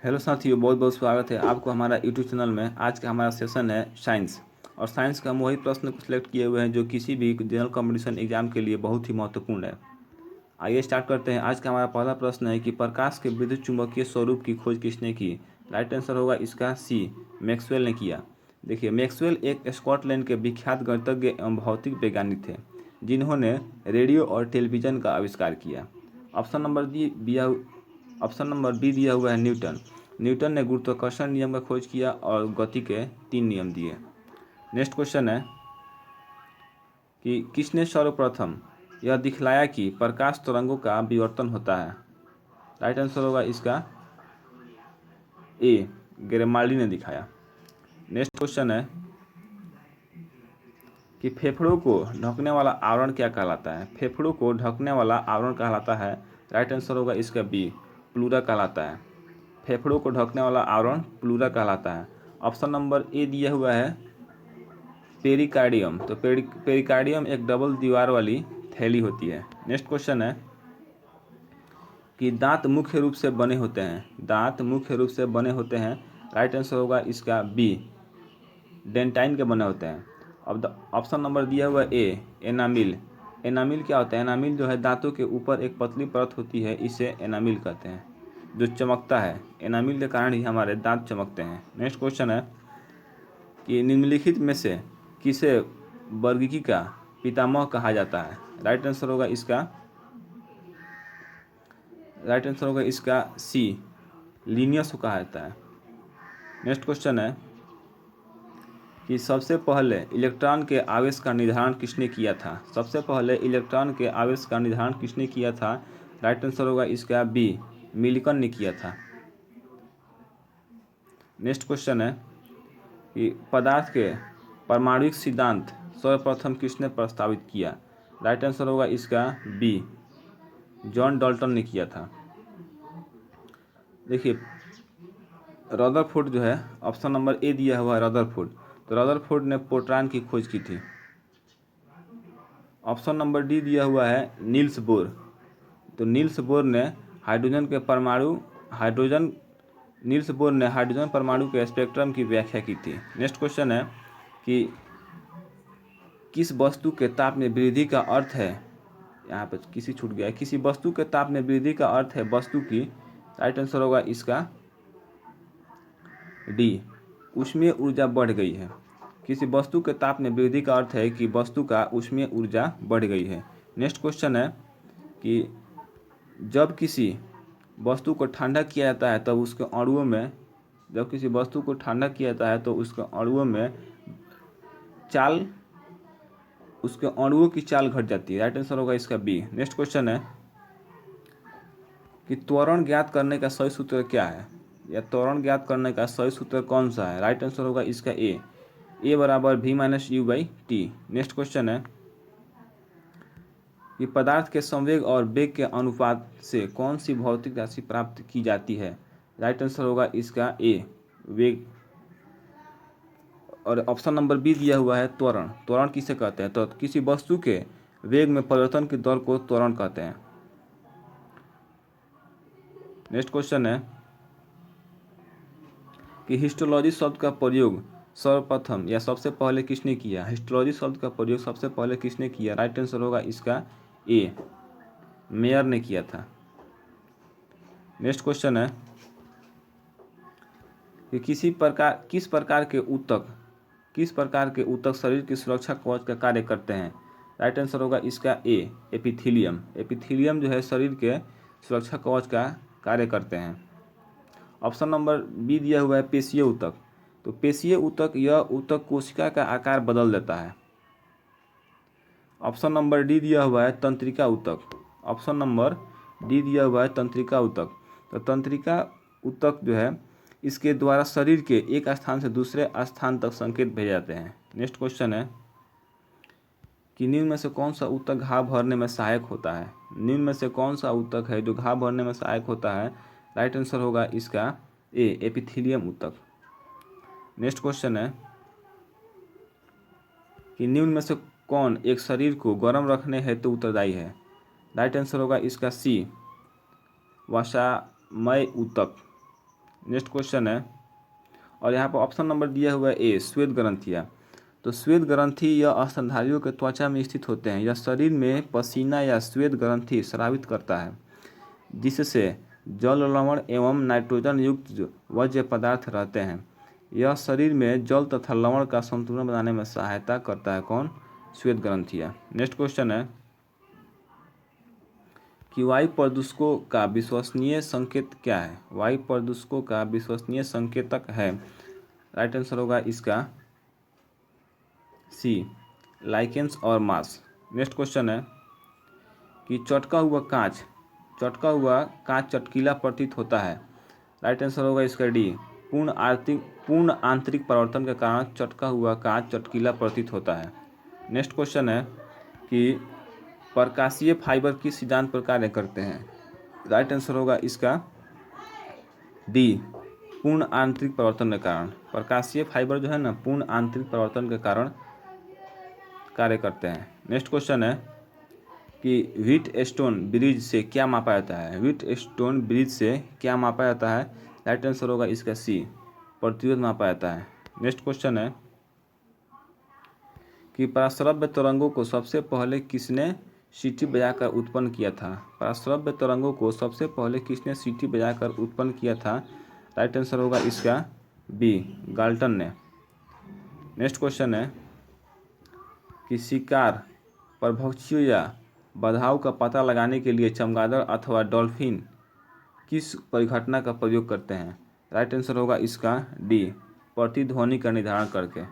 Hello साथियों, बहुत बहुत स्वागत है आपको हमारा यूट्यूब चैनल में। आज का हमारा सेशन है साइंस, और साइंस का हम वही प्रश्न सिलेक्ट किए हुए हैं जो किसी भी जनरल कॉम्पिटिशन एग्जाम के लिए बहुत ही महत्वपूर्ण है। आइए स्टार्ट करते हैं। आज का हमारा पहला प्रश्न है कि प्रकाश के विद्युत चुंबकीय स्वरूप की खोज किसने की। राइट आंसर होगा इसका सी, मैक्सवेल ने किया। देखिए, मैक्सवेल एक स्कॉटलैंड के विख्यात गणितज्ञ एवं भौतिक वैज्ञानिक थे जिन्होंने रेडियो और टेलीविजन का आविष्कार किया। ऑप्शन नंबर बी दिया हुआ है न्यूटन। न्यूटन ने गुरुत्वाकर्षण नियम का खोज किया और गति के 3 नियम दिए। नेक्स्ट क्वेश्चन है कि किसने सर्वप्रथम यह दिखलाया कि प्रकाश तरंगों का विवर्तन होता है। राइट आंसर होगा इसका ए, ग्रेमाल्डी ने दिखाया। नेक्स्ट क्वेश्चन है कि फेफड़ों को ढकने वाला आवरण क्या कहलाता है। फेफड़ों को ढकने वाला आवरण कहलाता है, राइट आंसर होगा इसका बी, प्लूरा कहलाता है। फेफड़ों को ढकने वाला आवरण प्लूरा कहलाता है। ऑप्शन नंबर ए दिया हुआ है पेरिकार्डियम। तो पेरिकार्डियम एक डबल दीवार वाली थैली होती है। नेक्स्ट क्वेश्चन है कि दांत मुख्य रूप से बने होते हैं। दांत मुख्य रूप से बने होते हैं, राइट आंसर होगा इसका बी, डेंटाइन के बने होते हैं। अब ऑप्शन नंबर दिया हुआ ए, एनामिल। एनामिल क्या होता है? एनामिल जो है दांतों के ऊपर एक पतली परत होती है, इसे एनामिल कहते हैं, जो चमकता है। एनामिल के कारण ही हमारे दांत चमकते हैं। नेक्स्ट क्वेश्चन है कि निम्नलिखित में से किसे वर्गीकी का पितामह कहा जाता है। राइट आंसर होगा इसका सी, लीनियस को कहा जाता है। नेक्स्ट क्वेश्चन है कि सबसे पहले इलेक्ट्रॉन के आवेश का निर्धारण किसने किया था। सबसे पहले इलेक्ट्रॉन के आवेश का निर्धारण किसने किया था। राइट आंसर होगा इसका बी, मिल्टन ने किया था। नेक्स्ट क्वेश्चन है कि पदार्थ के परमाणुिक सिद्धांत सर्वप्रथम किसने प्रस्तावित किया। राइट आंसर होगा इसका बी, जॉन डाल्टन ने किया था। देखिए, रदरफोर्ड जो है, ऑप्शन नंबर ए दिया हुआ है रदरफोर्ड। तो रदरफोर्ड ने प्रोटॉन की खोज की थी। ऑप्शन नंबर डी दिया हुआ है नील्स बोर। तो नील्स बोर ने हाइड्रोजन परमाणु के स्पेक्ट्रम की व्याख्या की थी। नेक्स्ट क्वेश्चन है कि किस वस्तु के ताप में वृद्धि का अर्थ है, यहाँ पर छूट गया है, किसी वस्तु के ताप में वृद्धि का अर्थ है वस्तु की। राइट आंसर होगा इसका डी, ऊष्मीय ऊर्जा बढ़ गई है। किसी वस्तु के ताप में वृद्धि का अर्थ है कि वस्तु का ऊष्मीय ऊर्जा बढ़ गई है। नेक्स्ट क्वेश्चन है कि जब किसी वस्तु को ठंडा किया जाता है तब उसके अणुओं में उसके अणुओं की चाल घट जाती है। राइट आंसर होगा इसका बी। नेक्स्ट क्वेश्चन है कि त्वरण ज्ञात करने का सही सूत्र क्या है, या त्वरण ज्ञात करने का सही सूत्र कौन सा है। राइट आंसर होगा इसका ए बराबर v minus you by T. Next question है कि पदार्थ के संवेग और वेग के अनुपात से कौन सी भौतिक राशि प्राप्त की जाती है। राइट आंसर होगा इसका ए, वेग। और ऑप्शन नंबर बी दिया हुआ है त्वरण। त्वरण किसे कहते हैं? तो किसी वस्तु के वेग में परिवर्तन की दर को त्वरण कहते हैं। नेक्स्ट क्वेश्चन है कि हिस्टोलॉजी शब्द का प्रयोग सर्वप्रथम या सबसे पहले किसने किया। हिस्टोलॉजी शब्द का प्रयोग सबसे पहले किसने किया। राइट आंसर होगा इसका ए, मेयर ने किया था। नेक्स्ट क्वेश्चन है कि किस प्रकार के ऊतक शरीर की सुरक्षा कवच का कार्य करते हैं। राइट आंसर होगा इसका ए, एपिथेलियम। एपिथेलियम जो है शरीर के सुरक्षा कवच का कार्य करते हैं। ऑप्शन नंबर बी दिया हुआ है पेशीय ऊतक। तो पेशीय ऊतक, यह ऊतक कोशिका का आकार बदल देता है। ऑप्शन नंबर डी दिया हुआ है तंत्रिका ऊतक। ऑप्शन नंबर डी दिया हुआ है तंत्रिका ऊतक। तो तंत्रिका ऊतक जो है, इसके द्वारा शरीर के एक स्थान से दूसरे स्थान तक संकेत भेजे जाते हैं। नेक्स्ट क्वेश्चन है कि निम्न में से कौन सा ऊतक घाव भरने में सहायक होता है। निम्न में से कौन सा ऊतक है जो घाव भरने में सहायक होता है। राइट आंसर होगा इसका ए, एपिथेलियम ऊतक। नेक्स्ट क्वेश्चन है कि निम्न में से कौन एक शरीर को गर्म रखने हेतु उत्तरदायी है। राइट आंसर होगा इसका सी, वसामय ऊतक। नेक्स्ट क्वेश्चन है, और यहाँ पर ऑप्शन नंबर दिया हुआ है ए, श्वेत ग्रंथियाँ। तो श्वेत ग्रंथि यह स्तनधारियों के त्वचा में स्थित होते हैं। यह शरीर में पसीना या श्वेत ग्रंथि स्रावित करता है, जिससे जल, लवण एवं नाइट्रोजन युक्त वर्ज्य पदार्थ रहते हैं। यह शरीर में जल तथा लवण का संतुलन बनाने में सहायता करता है। कौन? श्वेत ग्रंथियाँ। नेक्स्ट क्वेश्चन है कि वायु प्रदूषकों का विश्वसनीय संकेत क्या है? वायु प्रदूषकों का विश्वसनीय संकेतक है, राइट आंसर होगा इसका सी, लाइकेंस और मास। नेक्स्ट क्वेश्चन है कि चटका हुआ कांच चटकीला प्रतीत होता है, राइट आंसर होगा इसका डी, पूर्ण आंतरिक परिवर्तन के कारण चटका हुआ कांच चटकीला प्रतीत होता है। नेक्स्ट क्वेश्चन है कि प्रकाशीय फाइबर किस सिद्धांत पर कार्य करते हैं? राइट आंसर होगा इसका डी, पूर्ण आंतरिक परिवर्तन के कारण। प्रकाशीय फाइबर जो है ना, पूर्ण आंतरिक परिवर्तन के कारण कार्य करते हैं। नेक्स्ट क्वेश्चन है कि व्हीटस्टोन ब्रिज से क्या मापा जाता है? व्हीटस्टोन ब्रिज से क्या मापा जाता है? राइट आंसर होगा इसका सी, प्रतिरोध मापा जाता है। नेक्स्ट क्वेश्चन है कि पराश्रव्य तरंगों को सबसे पहले किसने सीटी बजाकर उत्पन्न किया था? पराश्रव्य तरंगों को सबसे पहले किसने सीटी बजाकर उत्पन्न किया था? राइट आंसर होगा इसका बी, गाल्टन ने। नेक्स्ट क्वेश्चन है कि शिकार परभक्षियों या बाधाओं का पता लगाने के लिए चमगादड़ अथवा डॉल्फिन किस परिघटना का प्रयोग करते हैं? राइट आंसर होगा इसका डी, प्रतिध्वनि का निर्धारण करके।